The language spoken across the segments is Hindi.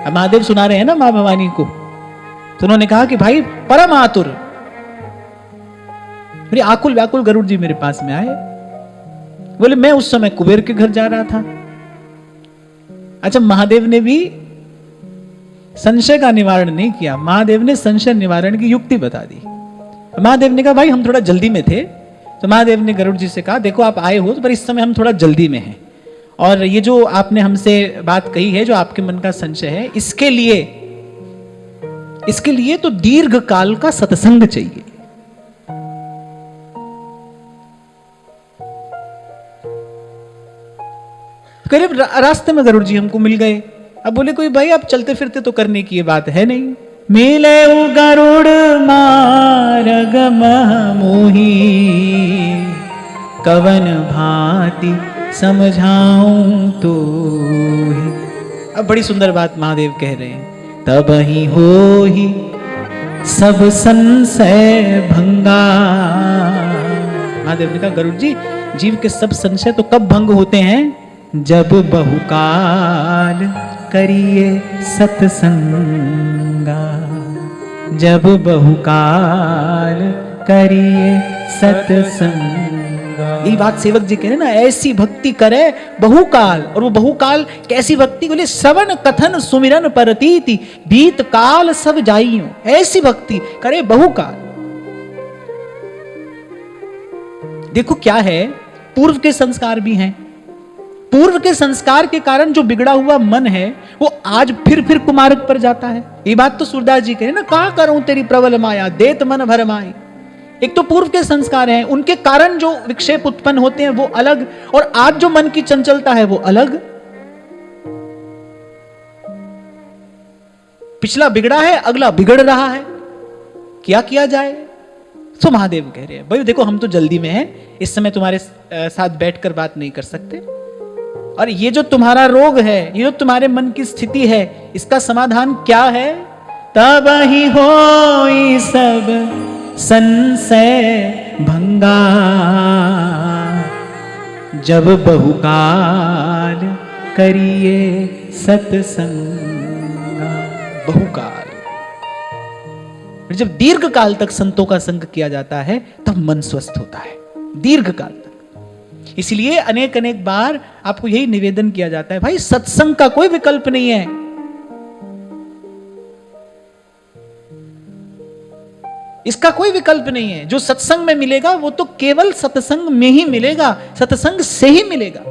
अब महादेव सुना रहे हैं ना मां भवानी को, तो उन्होंने कहा कि भाई परम आतुर, मेरे आकुल व्याकुल गरुड़ जी मेरे पास में आए। बोले मैं उस समय कुबेर के घर जा रहा था। अच्छा, महादेव ने भी संशय का निवारण नहीं किया, महादेव ने संशय निवारण की युक्ति बता दी। महादेव ने कहा भाई हम थोड़ा जल्दी में थे, तो महादेव ने गरुड़ जी से कहा देखो आप आए हो पर इस समय हम थोड़ा जल्दी में हैं, और ये जो आपने हमसे बात कही है, जो आपके मन का संशय है, इसके लिए तो दीर्घ काल का सत्संग चाहिए। करीब रास्ते में गरुड़ जी हमको मिल गए। अब बोले कोई भाई आप चलते फिरते तो करने की ये बात है नहीं। मिले गरुड़ मार्ग मोही, कवन भांति समझाऊं तो। अब बड़ी सुंदर बात महादेव कह रहे हैं, तब ही हो ही सब संशय भंगा। महादेव ने कहा गरुड़ जी, जीव के सब संशय तो कब भंग होते हैं? जब बहुकाल करिए सत्संगा, जब बहुकाल करिए सत्संगा। यही बात सेवक जी कह रहे ना, ऐसी भक्ति करे बहुकाल। और वो बहुकाल कैसी भक्ति? बोले श्रवण कथन सुमिरन परतीति, बीत काल सब जाइयो। ऐसी भक्ति करे बहुकाल। देखो क्या है, पूर्व के संस्कार भी हैं। पूर्व के संस्कार के कारण जो बिगड़ा हुआ मन है वो आज फिर कुमार्ग पर जाता है। ये बात तो सूरदास जी कहे ना, कहा करूं तेरी प्रबल माया, देत मन भर माई। एक तो पूर्व के संस्कार हैं, उनके कारण जो विक्षेप उत्पन्न होते हैं वो अलग, और आज जो मन की चंचलता है वो अलग। पिछला बिगड़ा है, अगला बिगड़ रहा है, क्या किया जाए? तो महादेव कह रहे हैं भाई देखो हम तो जल्दी में हैं, इस समय तुम्हारे साथ बैठकर बात नहीं कर सकते, और ये जो तुम्हारा रोग है, ये जो तुम्हारे मन की स्थिति है, इसका समाधान क्या है? तब ही होई सब संशय भंगा, जब बहुकाल करिए सत्संगा। बहुकाल, जब दीर्घ काल तक संतों का संग किया जाता है तब मन स्वस्थ होता है, दीर्घ काल तक। इसलिए अनेक अनेक बार आपको यही निवेदन किया जाता है, भाई सत्संग का कोई विकल्प नहीं है। इसका कोई विकल्प नहीं है। जो सत्संग में मिलेगा वो तो केवल सत्संग में ही मिलेगा, सत्संग से ही मिलेगा।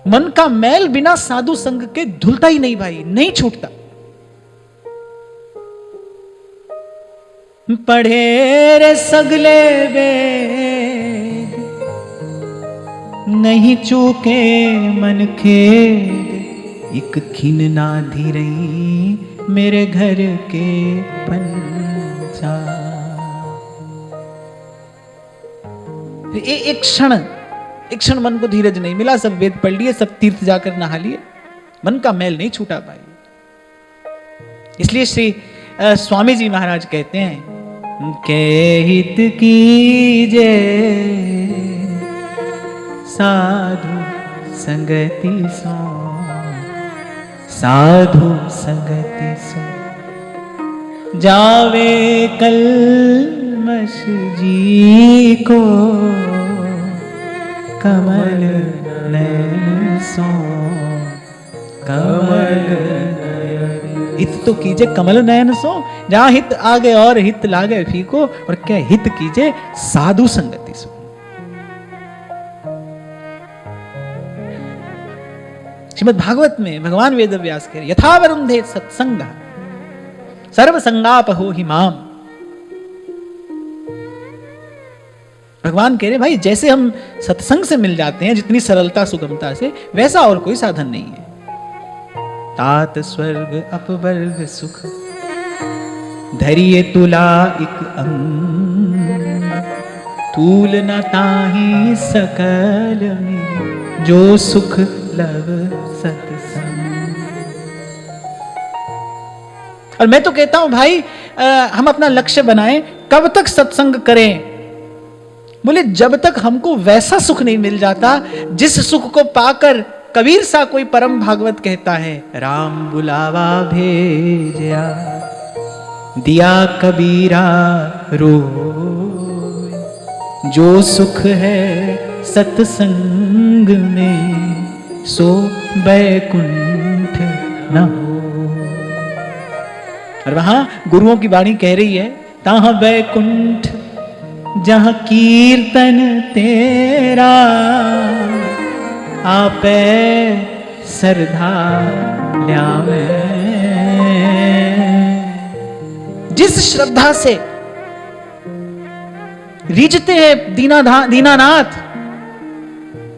मन का मैल बिना साधु संग के धुलता ही नहीं भाई, नहीं छूटता। पढ़े रे सगले वेद, नहीं चूके मन खेद, एक खिन ना धीरई मेरे घर के पंचा। एक क्षण मन को धीरज नहीं मिला, सब वेद पढ़ लिए, सब तीर्थ जाकर नहा लिए, मन का मैल नहीं छूटा भाई। इसलिए श्री स्वामी जी महाराज कहते हैं, के हित कीजे साधु संगति सो, साधु संगति सो, जावे कलमश जी को कमल नयन सो, कमल हित तो कीजे कमल नयन सो, जहां हित आगे और हित लागे फीको, और क्या हित कीजे साधु संगति सो। श्रीमद् भागवत में भगवान वेद व्यास कह रहे, यथा वरुंधे सत्संग सर्व संगापहो हिमाम। भगवान कह रहे भाई जैसे हम सत्संग से मिल जाते हैं जितनी सरलता सुगमता से, वैसा और कोई साधन नहीं है। तात स्वर्ग अपवर्ग सुख, धरिए तुला एक अंग, तूल न ताहि सकल मिल, जो सुख लव सत्संग। और मैं तो कहता हूं भाई हम अपना लक्ष्य बनाएं, कब तक सत्संग करें? बोले जब तक हमको वैसा सुख नहीं मिल जाता जिस सुख को पाकर कबीर सा कोई परम भागवत कहता है, राम बुलावा भेजया दिया कबीरा रो, जो सुख है सत्संग में सो बैकुंठ न हो। और वहां गुरुओं की वाणी कह रही है, ताहाँ बैकुंठ जहां कीर्तन तेरा, आपे सरधा ल्यावे। जिस श्रद्धा से रीझते हैं दीनानाथ,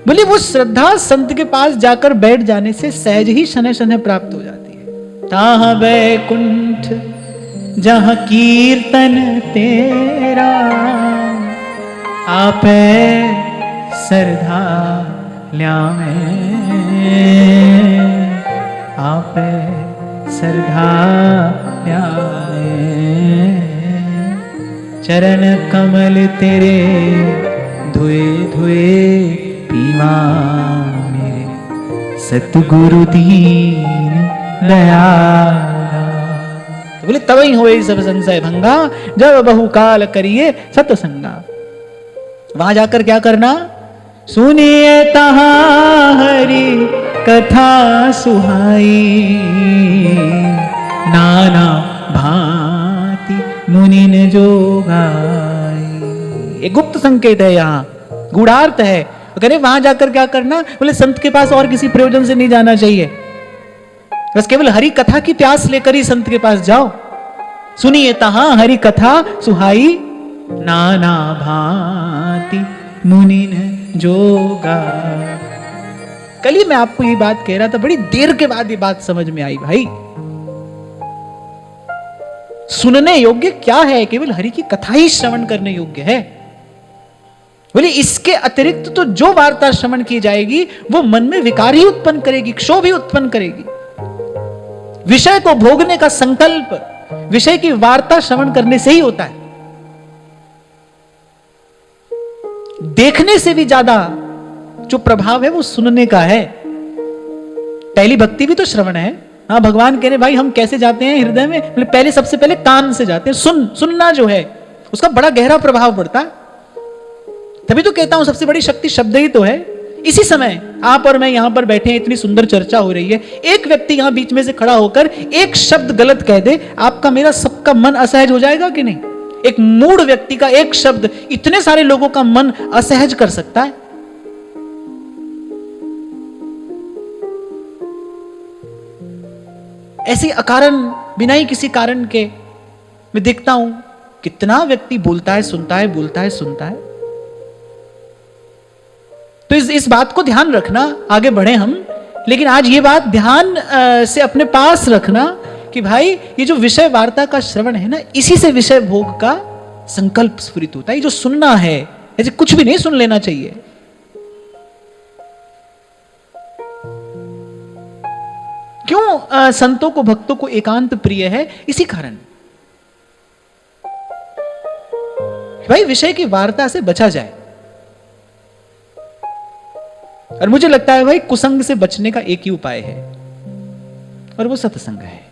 बोले वो श्रद्धा संत के पास जाकर बैठ जाने से सहज ही शनै शनै प्राप्त हो जाती है। ताहाँ बैकुंठ जहां कीर्तन तेरा, आपे सरधा ल्यावे, आपे सरधा ल्यावे। चरण कमल तेरे धुए धुए पीवा, मेरे सतगुरु दीन दयाला। तो बोले तब ही होए सब संशय भंगा, जब बहुकाल करिए सतसंगा। वहां जाकर क्या करना, सुनिए तहां हरि कथा सुहाई, नाना भांति मुनि ने जो गाई। एक गुप्त संकेत है, यहाँ गूढ़ार्थ है। कह वहां जाकर क्या करना, बोले संत के पास और किसी प्रयोजन से नहीं जाना चाहिए, बस केवल हरि कथा की प्यास लेकर ही संत के पास जाओ। सुनिए तहां हरि कथा सुहाई, नाना भांति मुनि ने जोगा। कल ही मैं आपको ये बात कह रहा था, बड़ी देर के बाद ये बात समझ में आई भाई। सुनने योग्य क्या है, केवल हरि की कथा ही श्रवण करने योग्य है। बोले इसके अतिरिक्त तो जो वार्ता श्रवण की जाएगी वो मन में विकार ही उत्पन्न करेगी, क्षोभ ही उत्पन्न करेगी। विषय को भोगने का संकल्प विषय की वार्ता श्रवण करने से ही होता है। देखने से भी ज्यादा जो प्रभाव है वो सुनने का है। पहली भक्ति भी तो श्रवण है। हाँ, भगवान कह रहे भाई हम कैसे जाते हैं हृदय में, पहले सबसे पहले कान से जाते हैं। सुनना जो है उसका बड़ा गहरा प्रभाव पड़ता है। तभी तो कहता हूं सबसे बड़ी शक्ति शब्द ही तो है। इसी समय आप और मैं यहां पर बैठे हैं, इतनी सुंदर चर्चा हो रही है, एक व्यक्ति यहां बीच में से खड़ा होकर एक शब्द गलत कह दे, आपका मेरा सबका मन असहज हो जाएगा कि नहीं? एक मूढ़ व्यक्ति का एक शब्द इतने सारे लोगों का मन असहज कर सकता है। ऐसी अकारण बिना ही किसी कारण के मैं देखता हूं कितना व्यक्ति बोलता है, सुनता है, बोलता है, सुनता है। तो इस बात को ध्यान रखना, आगे बढ़े हम, लेकिन आज ये बात ध्यान से अपने पास रखना कि भाई ये जो विषय वार्ता का श्रवण है ना, इसी से विषय भोग का संकल्प स्फुरित होता है। ये जो सुनना है, ऐसे कुछ भी नहीं सुन लेना चाहिए। क्यों संतों को, भक्तों को एकांत प्रिय है? इसी कारण भाई विषय की वार्ता से बचा जाए। और मुझे लगता है भाई कुसंग से बचने का एक ही उपाय है, और वो सत्संग है।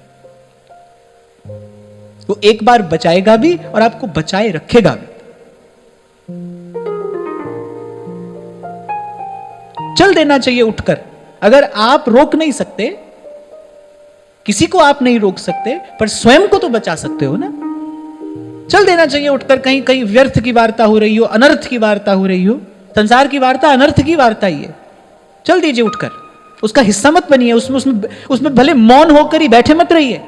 वो एक बार बचाएगा भी और आपको बचाए रखेगा भी। चल देना चाहिए उठकर। अगर आप रोक नहीं सकते, किसी को आप नहीं रोक सकते, पर स्वयं को तो बचा सकते हो ना। चल देना चाहिए उठकर। कहीं कहीं व्यर्थ की वार्ता हो रही हो, अनर्थ की वार्ता हो रही हो, संसार की वार्ता अनर्थ की वार्ता ही है, चल दीजिए उठकर। उसका हिस्सा मत बनिए, उसमें भले मौन होकर ही बैठे मत रहिए।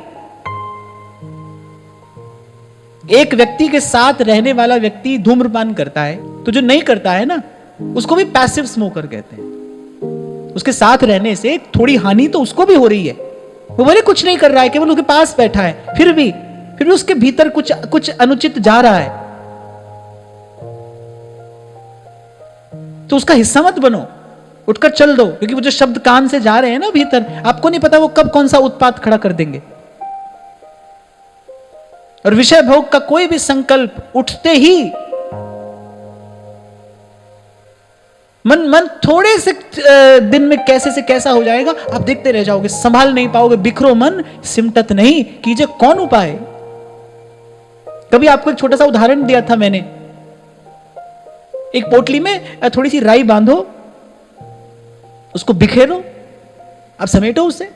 एक व्यक्ति के साथ रहने वाला व्यक्ति धूम्रपान करता है, तो जो नहीं करता है ना, उसको भी पैसिव स्मोकर कहते हैं। उसके साथ रहने से थोड़ी हानि तो उसको भी हो रही है। वो भले कुछ नहीं कर रहा है, केवल उसके पास बैठा है, फिर भी उसके भीतर कुछ अनुचित जा रहा है, तो उसका हिस्सा मत बनो, उठकर चल दो। क्योंकि वो जो शब्द कान से जा रहे हैं ना भीतर, आपको नहीं पता वो कब कौन सा उत्पात खड़ा कर देंगे। और विषय भोग का कोई भी संकल्प उठते ही मन मन थोड़े से दिन में कैसे से कैसा हो जाएगा, आप देखते रह जाओगे, संभाल नहीं पाओगे। बिखरो मन सिमटत नहीं, कीजिए कौन उपाय। कभी आपको एक छोटा सा उदाहरण दिया था मैंने, एक पोटली में थोड़ी सी राई बांधो, उसको बिखेरो, आप समेटो उसे,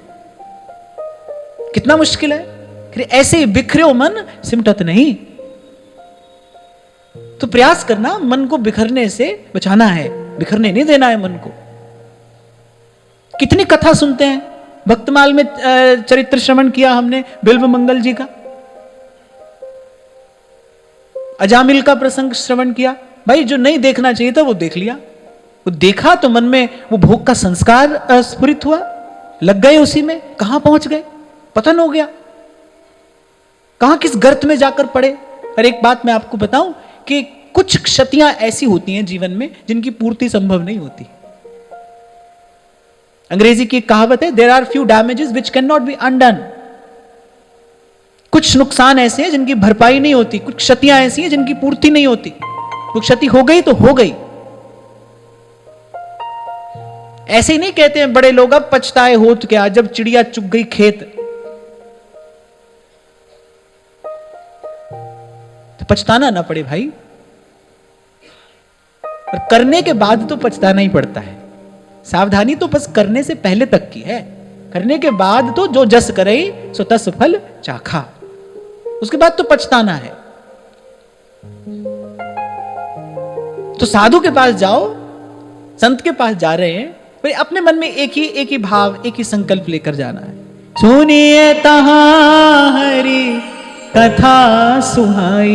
कितना मुश्किल है। फिर ऐसे ही बिखरे मन सिमटत नहीं, तो प्रयास करना मन को बिखरने से बचाना है, बिखरने नहीं देना है मन को। कितनी कथा सुनते हैं, भक्तमाल में चरित्र श्रवण किया हमने बिल्व मंगल जी का, अजामिल का प्रसंग श्रवण किया। भाई जो नहीं देखना चाहिए था वो देख लिया, वो देखा तो मन में वो भोग का संस्कार स्फुरित हुआ, लग गए उसी में, कहां पहुंच गए, पतन हो गया, कहां किस गर्त में जाकर पड़े। और एक बात मैं आपको बताऊं कि कुछ क्षतियां ऐसी होती हैं जीवन में जिनकी पूर्ति संभव नहीं होती। अंग्रेजी की एक कहावत है, there are few damages which can not be undone. कुछ नुकसान ऐसे हैं जिनकी भरपाई नहीं होती, कुछ क्षतियां ऐसी हैं जिनकी पूर्ति नहीं होती। वो क्षति हो गई तो हो गई। ऐसे ही नहीं कहते हैं बड़े लोग, अब पछताए होत क्या जब चिड़िया चुग गई खेत। तो पछताना ना पड़े भाई, और करने के बाद तो पछताना ही पड़ता है। सावधानी तो बस करने से पहले तक की है, करने के बाद तो जो जस करे सो तस फल चाखा, उसके बाद तो पछताना है। तो साधु के पास जाओ, संत के पास जा रहे हैं, भाई अपने मन में एक ही भाव, एक ही संकल्प लेकर जाना है। सुनिए तहां हरि कथा सुहाई,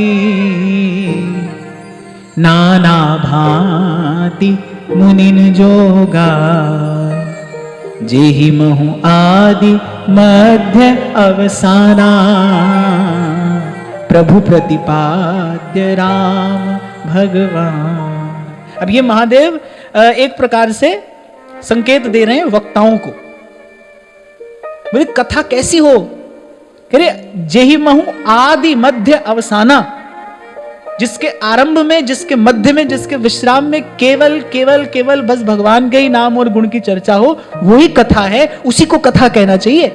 नाना भांति मुनिन जोगा, जेहि महु आदि मध्य अवसाना, प्रभु प्रतिपाद्य राम भगवान। अब ये महादेव एक प्रकार से संकेत दे रहे हैं वक्ताओं को, बोले कथा कैसी हो, कह रहे जेहि महु आदि मध्य अवसाना, जिसके आरंभ में, जिसके मध्य में, जिसके विश्राम में केवल केवल केवल बस भगवान के ही नाम और गुण की चर्चा हो, वही कथा है, उसी को कथा कहना चाहिए।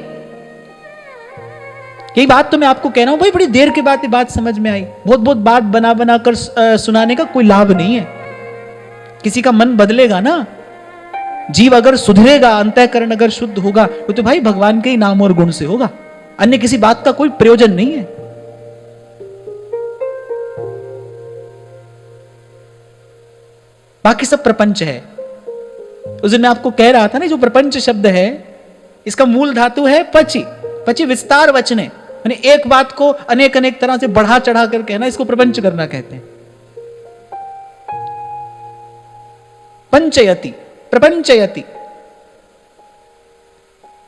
यही बात तो मैं आपको कह रहा हूं भाई, बड़ी देर के बाद ये बात समझ में आई। बहुत बहुत बात बना बना कर सुनाने का कोई लाभ नहीं है। किसी का मन बदलेगा ना, जीव अगर सुधरेगा, अंतःकरण अगर शुद्ध होगा, वो तो भाई भगवान के ही नाम और गुण से होगा, अन्य किसी बात का कोई प्रयोजन नहीं है। बाकी सब प्रपंच है। उस दिन मैं आपको कह रहा था ना, जो प्रपंच शब्द है इसका मूल धातु है पचि, पचि विस्तार वचने, यानी एक बात को अनेक अनेक तरह से बढ़ा चढ़ा कर कहना, इसको प्रपंच करना कहते हैं। पंचयति, प्रपंचयति,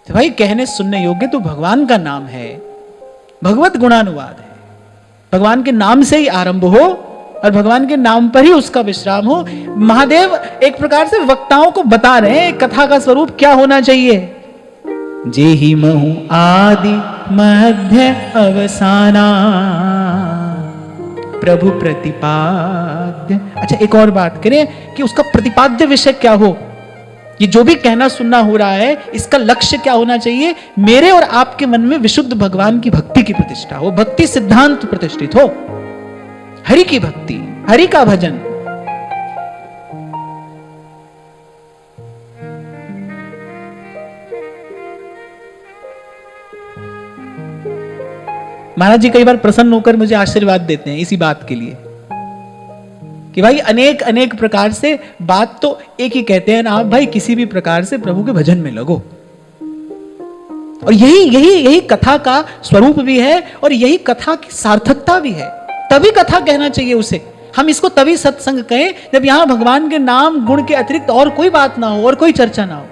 तो भाई कहने सुनने योग्य तो भगवान का नाम है, भगवत गुणानुवाद है, भगवान के नाम से ही आरंभ हो और भगवान के नाम पर ही उसका विश्राम हो। महादेव एक प्रकार से वक्ताओं को बता रहे हैं कथा का स्वरूप क्या होना चाहिए। जेहि महु आदि मध्य अवसाना, प्रभु प्रतिपाद्य। अच्छा एक और बात करें कि उसका प्रतिपाद्य विषय क्या हो, ये जो भी कहना सुनना हो रहा है इसका लक्ष्य क्या होना चाहिए। मेरे और आपके मन में विशुद्ध भगवान की भक्ति की प्रतिष्ठा हो, भक्ति सिद्धांत प्रतिष्ठित हो, हरि की भक्ति, हरि का भजन। महाराज जी कई बार प्रसन्न होकर मुझे आशीर्वाद देते हैं इसी बात के लिए कि भाई अनेक अनेक प्रकार से बात तो एक ही कहते हैं ना, आप भाई किसी भी प्रकार से प्रभु के भजन में लगो। और यही यही यही कथा का स्वरूप भी है और यही कथा की सार्थकता भी है। तभी कथा कहना चाहिए उसे। हम इसको तभी सत्संग कहें जब यहां भगवान के नाम गुण के अतिरिक्त और कोई बात ना हो और कोई चर्चा ना हो।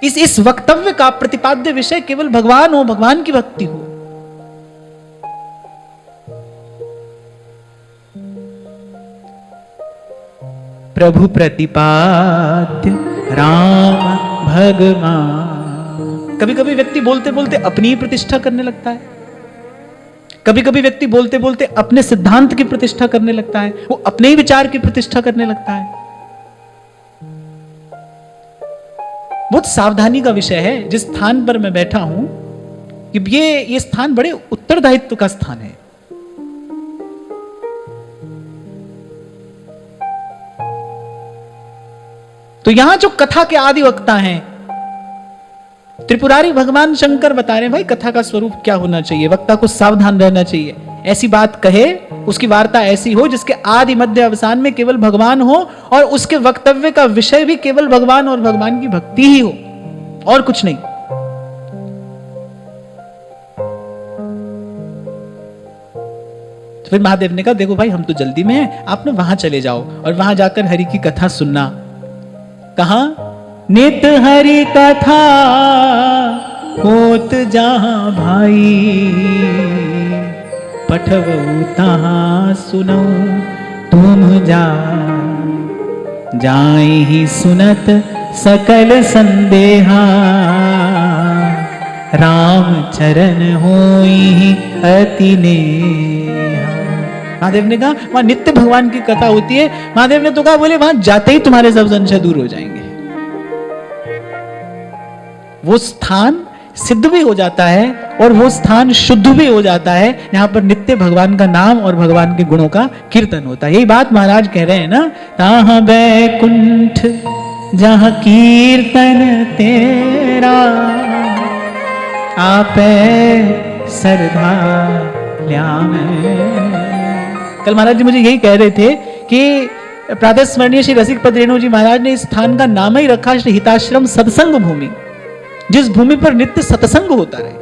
इस वक्तव्य का प्रतिपाद्य विषय केवल भगवान हो, भगवान की भक्ति हो। प्रभु प्रतिपाद्य राम भगवान। कभी कभी व्यक्ति बोलते बोलते अपनी ही प्रतिष्ठा करने लगता है, कभी कभी व्यक्ति बोलते बोलते अपने सिद्धांत की प्रतिष्ठा करने लगता है, वो अपने ही विचार की प्रतिष्ठा करने लगता है। बहुत सावधानी का विषय है। जिस स्थान पर मैं बैठा हूं कि ये स्थान बड़े उत्तरदायित्व का स्थान है। तो यहां जो कथा के आदि वक्ता हैं, त्रिपुरारी भगवान शंकर बता रहे हैं भाई कथा का स्वरूप क्या होना चाहिए, वक्ता को सावधान रहना चाहिए। ऐसी बात कहे, उसकी वार्ता ऐसी हो जिसके आदि मध्य अवसान में केवल भगवान हो और उसके वक्तव्य का विषय भी केवल भगवान और भगवान की भक्ति ही हो और कुछ नहीं। तो फिर महादेव ने कहा देखो भाई हम तो जल्दी में हैं, आप ना वहां चले जाओ और वहां जाकर हरि की कथा सुनना। कहां? नित हरि कथा होत जहां भाई, पठवऊ तहां सुनऊ तुम जाय ही सुनत सकल संदेहा, राम चरण होई अति नेहा। महादेव ने कहा वहां नित्य भगवान की कथा होती है। महादेव ने तो कहा बोले वहां जाते ही तुम्हारे सब संशय दूर हो जाएंगे। वो स्थान सिद्ध भी हो जाता है और वो स्थान शुद्ध भी हो जाता है जहां पर नित्य भगवान का नाम और भगवान के गुणों का कीर्तन होता है। यही बात महाराज कह रहे हैं ना, ताहा बैकुंठ जहां कीर्तन तेरा, आपे सरधा ल्यावे। कल महाराज जी मुझे यही कह रहे थे कि प्रातः स्मरणीय श्री रसिक पद रेणु जी महाराज ने इस स्थान का नाम ही रखा श्री हिताश्रम सत्संग भूमि, जिस भूमि पर नित्य सत्संग होता रहे।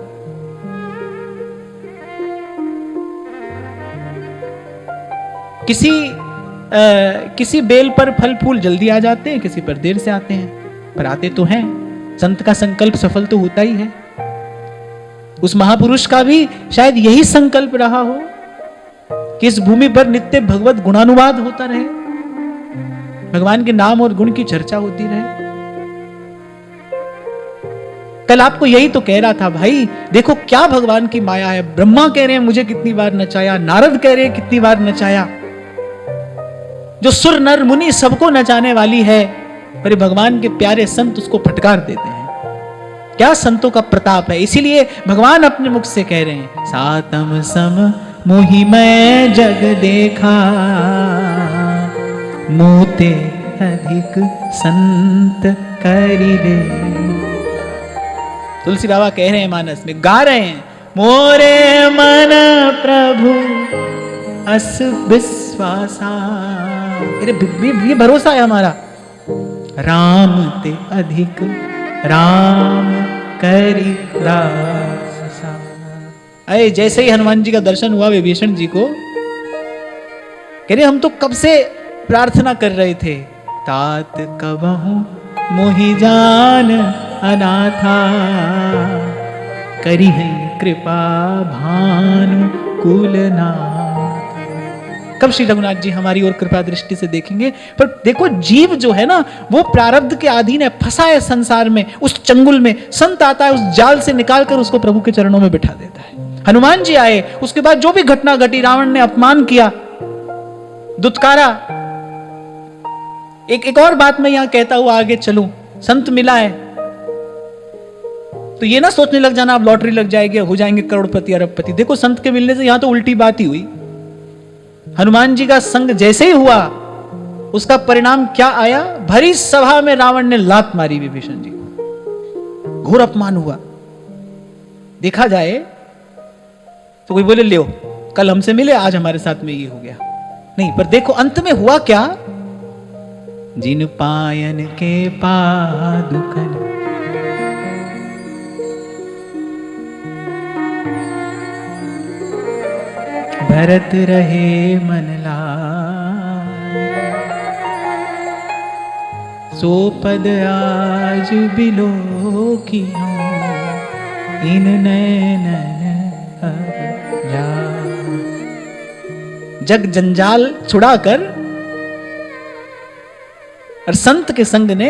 किसी बेल पर फल फूल जल्दी आ जाते हैं, किसी पर देर से आते हैं, पर आते तो हैं। संत का संकल्प सफल तो होता ही है। उस महापुरुष का भी शायद यही संकल्प रहा हो कि इस भूमि पर नित्य भगवत गुणानुवाद होता रहे, भगवान के नाम और गुण की चर्चा होती रहे। कल आपको यही तो कह रहा था भाई, देखो क्या भगवान की माया है। ब्रह्मा कह रहे हैं मुझे कितनी बार नचाया, नारद कह रहे हैं कितनी बार नचाया, जो सुर नर मुनि सबको नचाने वाली है, पर भगवान के प्यारे संत उसको फटकार देते हैं। क्या संतों का प्रताप है। इसीलिए भगवान अपने मुख से कह रहे हैं, सातम सम मोहि मैं जग देखा, मोते अधिक संत करी दे। तुलसी बाबा कह रहे हैं, मानस में गा रहे हैं, मोरे मन प्रभु अस विश्वासा, ये भरोसा है हमारा, राम ते अधिक राम करी दासा। अरे जैसे ही हनुमान जी का दर्शन हुआ विभीषण जी को, कह रहे हम तो कब से प्रार्थना कर रहे थे, तात कबहू मोहि जान अनाथा, करी है कृपा भानु कुलनाथ। कब श्री रघुनाथ जी हमारी ओर कृपा दृष्टि से देखेंगे। पर देखो जीव जो है ना, वो प्रारब्ध के अधीन है, फंसा है संसार में, उस चंगुल में। संत आता है, उस जाल से निकालकर उसको प्रभु के चरणों में बिठा देता है। हनुमान जी आए, उसके बाद जो भी घटना घटी, रावण ने अपमान किया, दुत्कारा। एक और बात मैं यहां कहता हुआ आगे चलूं, संत मिला है तो ये ना सोचने लग जाना अब लॉटरी लग जाएगी, हो जाएंगे करोड़पति अरबपति। देखो संत के मिलने से यहां तो उल्टी बात ही हुई। हनुमान जी का संग जैसे ही हुआ, उसका परिणाम क्या आया, भरी सभा में रावण ने लात मारी विभीषण जी को, घोर अपमान हुआ। देखा जाए तो कोई बोले ले कल हमसे मिले, आज हमारे साथ में ये हो गया, नहीं। पर देखो अंत में हुआ क्या, जिन पायन के पादुकन भरत रहे मन लाय, सो पद आज बिलो कियो, इन नैनन अब जाय। जग जंजाल छुड़ाकर और संत के संग ने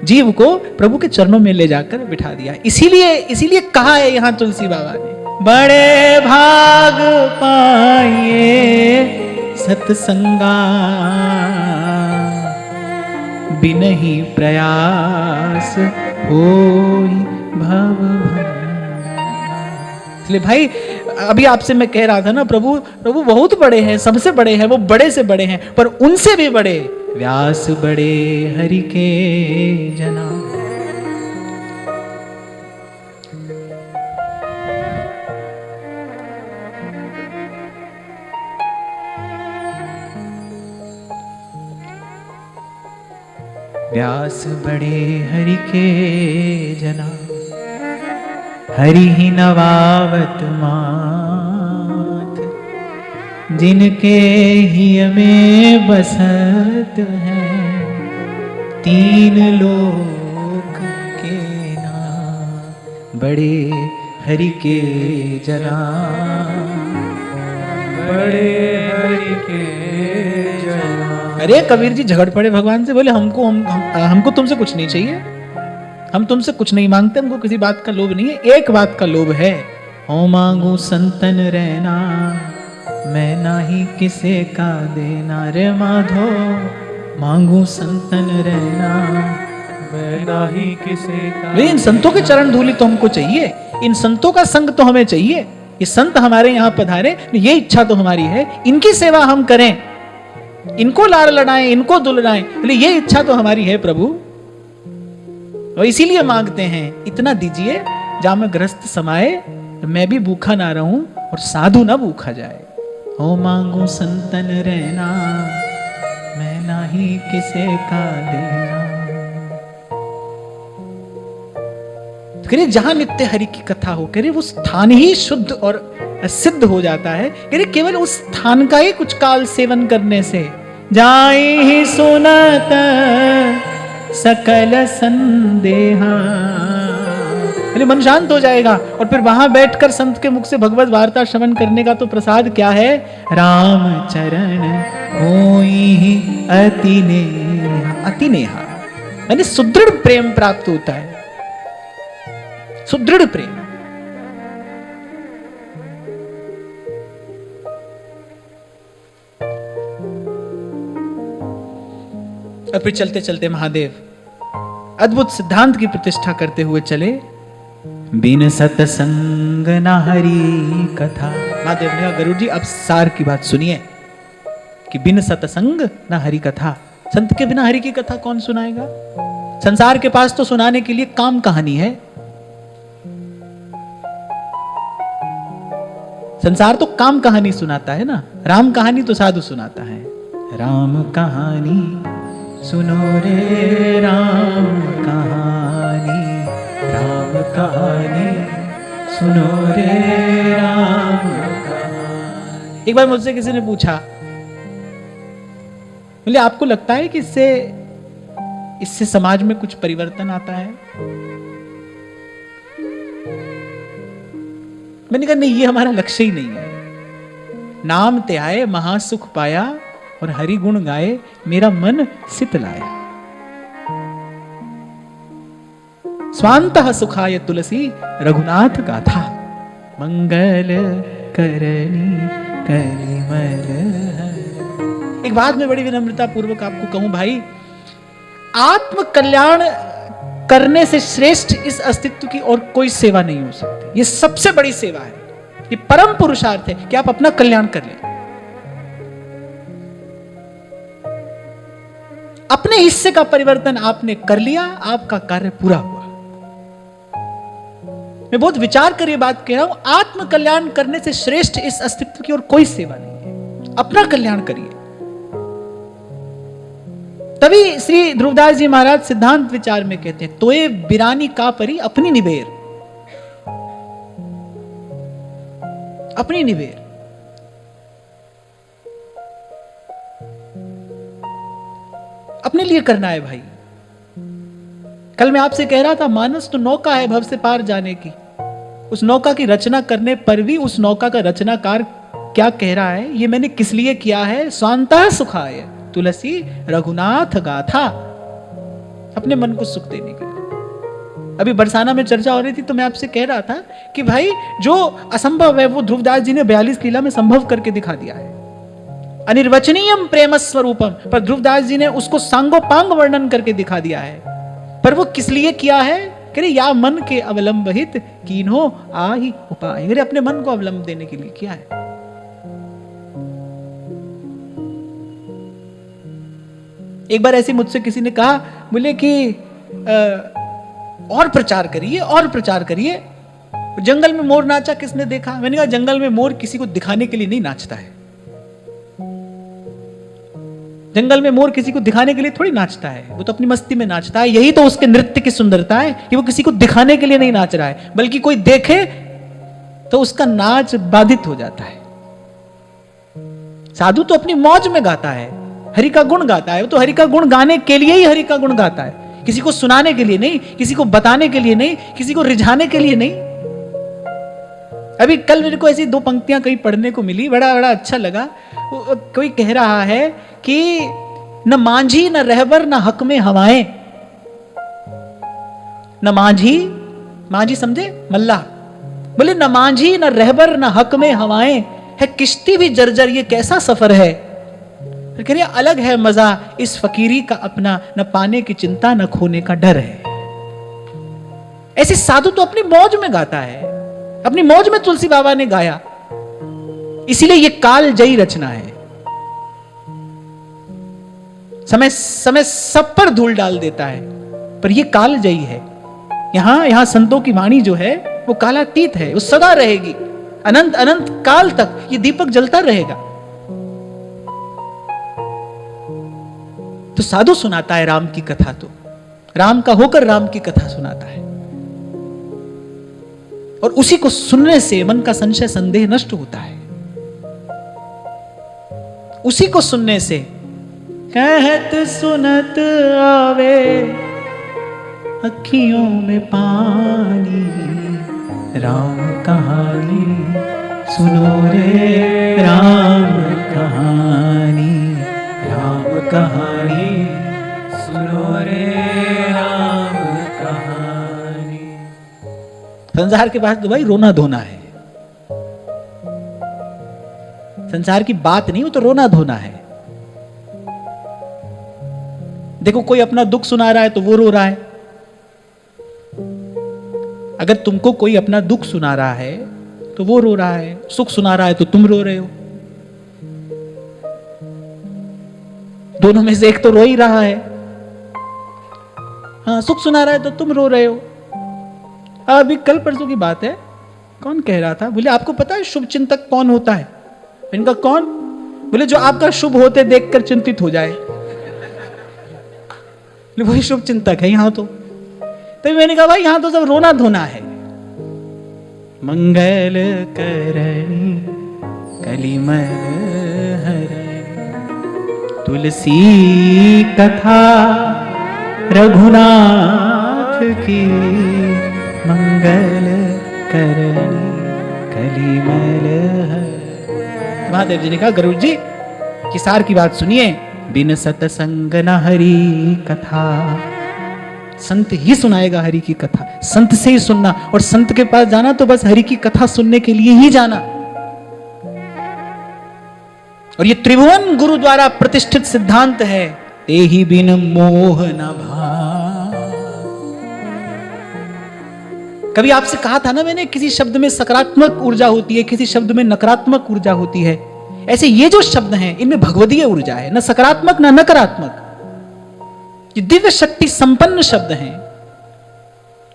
जीव को प्रभु के चरणों में ले जाकर बिठा दिया। इसीलिए कहा है यहां तुलसी बाबा ने, बड़े भाग पाइए सत्संगा, बिनहि प्रयास होई भव भंजन। इसलिए भाई अभी आपसे मैं कह रहा था ना, प्रभु प्रभु बहुत बड़े हैं, सबसे बड़े हैं, वो बड़े से बड़े हैं, पर उनसे भी बड़े व्यास बड़े हरि के जना। व्यास बड़े हरि के जना, हरि ही नवावत मात, जिनके ही में बसत है तीन लोक के नाम। बड़े हरि के जना, बड़े हरि के जना। अरे कबीर जी झगड़ पड़े भगवान से, बोले हमको तुमसे कुछ नहीं चाहिए, हम तुमसे कुछ नहीं मांगते, हमको किसी बात का लोभ नहीं है, एक बात का लोभ है, हो मांगू संतन रहना, मैं नाही किसे का देना। रे माधो मांगू संतन रहना, मैं नाही किसे का। इन संतों के चरण धूलि तो हमको चाहिए, इन संतों का संग तो हमें चाहिए, ये संत हमारे यहाँ पधारे, ये इच्छा तो हमारी है, इनकी सेवा हम करें, इनको लाड़ लड़ाएं, इनको दुलराएं, ये इच्छा तो हमारी है प्रभु। और इसीलिए मांगते हैं इतना दीजिए जहां मैं ग्रस्त समाए, मैं भी भूखा ना रहूं और साधु ना भूखा जाए। हो मांगू संतन रहना, मैं नाही किसे का देना। कह जहां नित्य हरि की कथा हो, कह वो स्थान ही शुद्ध और सिद्ध हो जाता है। कह केवल उस स्थान का ही कुछ काल सेवन करने से जाई ही सुनत सकल संदेहा, मन शांत हो जाएगा। और फिर वहां बैठकर संत के मुख से भगवत वार्ता श्रवण करने का तो प्रसाद क्या है, राम चरण होई अति नेहा। अति नेहा यानी सुदृढ़ प्रेम प्राप्त होता है, सुदृढ़ प्रेम। और फिर चलते चलते महादेव अद्भुत सिद्धांत की प्रतिष्ठा करते हुए चले। बिन सतसंग न हरि कथा। महादेव ने कहा गरुड़ जी अब सार की बात सुनिए कि बिन सतसंग न हरि कथा, संत के बिना हरि की कथा कौन सुनाएगा। संसार के पास तो सुनाने के लिए काम कहानी है, संसार तो काम कहानी सुनाता है ना, राम कहानी तो साधु सुनाता है। राम कहानी सुनो रे राम कहानी, राम कहानी सुनो रे राम कहानी। एक बार मुझसे किसी ने पूछा, बोले आपको लगता है कि इससे समाज में कुछ परिवर्तन आता है। मैंने कहा नहीं, ये हमारा लक्ष्य ही नहीं है। नाम ते आए महासुख पाया और हरि गुण गाए, मेरा मन सित लाया। स्वांतः सुखाय तुलसी रघुनाथ गाथा, मंगल करनी करिमल। एक बात में बड़ी विनम्रता पूर्वक आपको कहूं भाई, आत्म कल्याण करने से श्रेष्ठ इस अस्तित्व की और कोई सेवा नहीं हो सकती। ये सबसे बड़ी सेवा है, ये परम पुरुषार्थ है कि आप अपना कल्याण कर लें। अपने हिस्से का परिवर्तन आपने कर लिया, आपका कार्य पूरा हुआ। मैं बहुत विचार कर ये बात कह रहा हूं, आत्म कल्याण करने से श्रेष्ठ इस अस्तित्व की और कोई सेवा नहीं है। अपना कल्याण करिए। तभी श्री ध्रुवदास जी महाराज सिद्धांत विचार में कहते हैं, तोए बिरानी का परी अपनी निबेर, अपनी निबेर। अपने लिए करना है भाई। कल मैं आपसे कह रहा था, मानस तो नौका है भव से पार जाने की। उस नौका की रचना करने पर भी उस नौका का रचनाकार क्या कह रहा है, ये मैंने किस लिए किया है। स्वांतः सुखाय तुलसी रघुनाथ गाथा, अपने मन को सुख देने के लिए। अभी बरसाना में चर्चा हो रही थी तो मैं आपसे कह रहा था कि भाई जो असंभव है वो ध्रुवदास जी ने 42 लीला में संभव करके दिखा दिया है। अनिर्वचनीयम प्रेम स्वरूपम, पर ध्रुवदास जी ने उसको सांगोपांग वर्णन करके दिखा दिया है। पर वो किस लिए किया है? कह रहे या मन के अवलंबित कीन्हो आ ही उपाय, मेरे अपने मन को अवलंब देने के लिए किया है। एक बार ऐसे मुझसे किसी ने कहा, बोले कि और प्रचार करिए और प्रचार करिए, जंगल में मोर नाचा किसने देखा? मैंने कहा जंगल में मोर किसी को दिखाने के लिए नहीं नाचता है। जंगल में मोर किसी को दिखाने के लिए थोड़ी नाचता है, वो तो अपनी मस्ती में नाचता है। यही तो उसके नृत्य की सुंदरता है कि वो किसी को दिखाने के लिए नहीं नाच रहा है, बल्कि कोई देखे तो उसका नाच बाधित हो जाता है। साधु तो अपनी मौज में गाता है, हरि का गुण गाता है। वो तो हरि का गुण गाने के लिए ही हरि का गुण गाता है, किसी को सुनाने के लिए नहीं, किसी को बताने के लिए नहीं, किसी को रिझाने के लिए नहीं। अभी कल मेरे को ऐसी दो पंक्तियां कहीं पढ़ने को मिली, बड़ा बड़ा अच्छा लगा। कोई कह रहा है कि न मांझी न रहबर न हक में हवाएं, न मांझी समझे मल्ला, बोले न मांझी न रहबर न हक में हवाएं, है किश्ती भी जर्जर ये कैसा सफर है। तो कह रहे अलग है मजा इस फकीरी का अपना, न पाने की चिंता न खोने का डर है। ऐसे साधु तो अपनी मौज में गाता है, अपनी मौज में तुलसी बाबा ने गाया, इसीलिए ये काल जयी रचना है। समय समय सब पर धूल डाल देता है, पर ये काल जयी है। यहां संतों की वाणी जो है वो कालातीत है, वो सदा रहेगी, अनंत अनंत काल तक ये दीपक जलता रहेगा। तो साधु सुनाता है राम की कथा, तो राम का होकर राम की कथा सुनाता है, और उसी को सुनने से मन का संशय संदेह नष्ट होता है। उसी को सुनने से कहत सुनत आवे अखियों में पानी, राम कहानी सुनो रे राम कहानी, राम कहानी सुनो रे राम कहानी। संसार के पास तो भाई रोना धोना है, संसार की बात नहीं, वो तो रोना धोना है। देखो कोई अपना दुख सुना रहा है तो वो रो रहा है। अगर तुमको कोई अपना दुख सुना रहा है तो वो रो रहा है, सुख सुना रहा है तो तुम रो रहे हो। दोनों में से एक तो रो ही रहा है। हाँ, सुख सुना रहा है तो तुम रो रहे हो। अभी कल परसों की बात है, कौन कह रहा था, बोले आपको पता है शुभ चिंतक कौन होता है? इनका कौन? बोले जो आपका शुभ होते देखकर चिंतित हो जाए, वही शुभ चिंतक है। यहां तो तभी मैंने कहा भाई यहां तो सब रोना धोना है। मंगल करणी कलिमल हरणी, तुलसी कथा रघुनाथ की, मंगल करणी कलिमल हरणी। महादेव जी ने कहा गरुड़ जी की सार की बात सुनिए, बिन सतसंग न हरि कथा, संत ही सुनाएगा हरि की कथा, संत से ही सुनना, और संत के पास जाना तो बस हरि की कथा सुनने के लिए ही जाना। और ये त्रिभुवन गुरु द्वारा प्रतिष्ठित सिद्धांत है, तेहि बिन मोह न भाव। कभी आपसे कहा था ना मैंने, किसी शब्द में सकारात्मक ऊर्जा होती है, किसी शब्द में नकारात्मक ऊर्जा होती है। ऐसे ये जो शब्द हैं इनमें भगवदीय ऊर्जा है, न सकारात्मक न नकारात्मक। ये दिव्य शक्ति संपन्न शब्द हैं,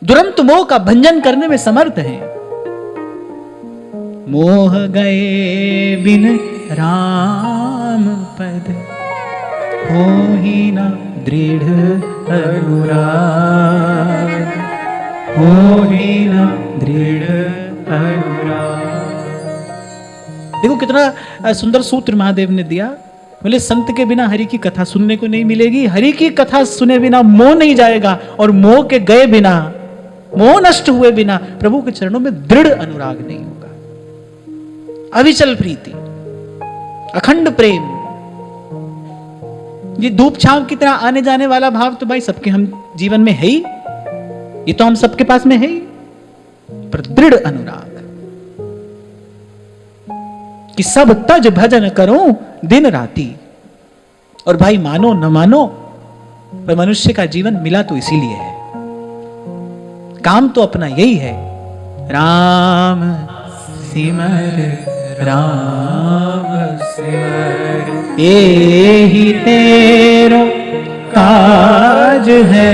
दुरंत मोह का भंजन करने में समर्थ हैं। मोह गए बिन राम पद, हो ही न दृढ़ अनुराग, हो ही न दृढ़ अनुराग। देखो कितना सुंदर सूत्र महादेव ने दिया। बोले संत के बिना हरि की कथा सुनने को नहीं मिलेगी, हरि की कथा सुने बिना मोह नहीं जाएगा, और मोह के गए बिना, मोह नष्ट हुए बिना प्रभु के चरणों में दृढ़ अनुराग नहीं होगा। अविचल प्रीति, अखंड प्रेम, ये धूप छांव की तरह आने जाने वाला भाव तो भाई सबके हम जीवन में है ही, ये तो हम सबके पास में है ही, पर दृढ़ अनुराग कि सब तज भजन करूं दिन राती। और भाई मानो न मानो, पर मनुष्य का जीवन मिला तो इसीलिए है। काम तो अपना यही है, राम सिमर राम सिमर, यही तेरो काज है,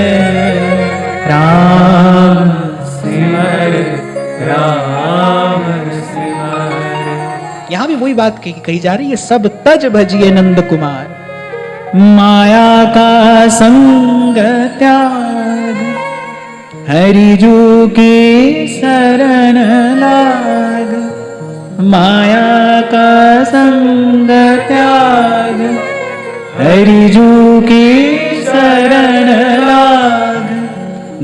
राम सिमर राम सिमर। यहां भी वही बात कही जा रही है, सब तज भजिए नंद कुमार, माया का संग त्याग, हरिजू की शरण लाग, माया का संग त्याग, हरिजू की शरण लाग,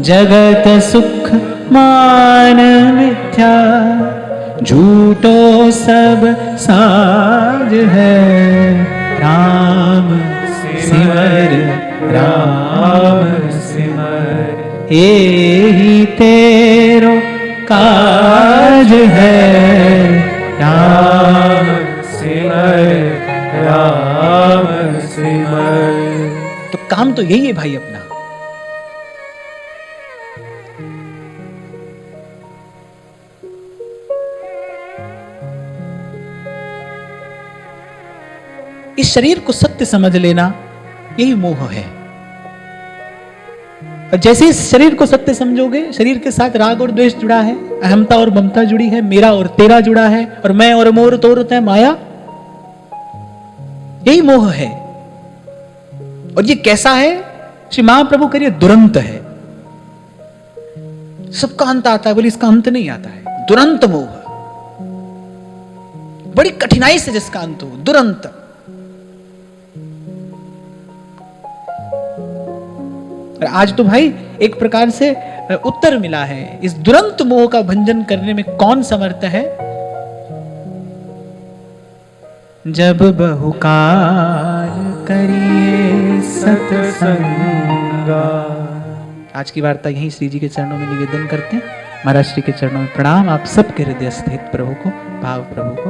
जगत सुख मान मिथ्या, झूठो सब साज है, राम सिमर राम सिमर, यही तेरो काज है, राम सिमर राम सिमर। तो काम तो यही है भाई अपना। इस शरीर को सत्य समझ लेना, यही मोह है। और जैसे इस शरीर को सत्य समझोगे, शरीर के साथ राग और द्वेष जुड़ा है, अहमता और ममता जुड़ी है, मेरा और तेरा जुड़ा है, और मैं और मोर तोरत है माया, यही मोह है। और ये कैसा है? श्री महाप्रभु करिए दुरंत है। सबका अंत आता है, बोले इसका अंत नहीं आता है। दुरंत मोह, बड़ी कठिनाई से जिसका अंत हो, दुरंत। आज तो भाई एक प्रकार से उत्तर मिला है, इस दुरंत मोह का भंजन करने में कौन समर्थ है? जब बहुकाल करिए सत्संगा। आज की वार्ता यहीं श्री जी के चरणों में निवेदन करते हैं। महाराज श्री के चरणों में प्रणाम। आप सबके हृदय स्थित प्रभु को, भाव प्रभु को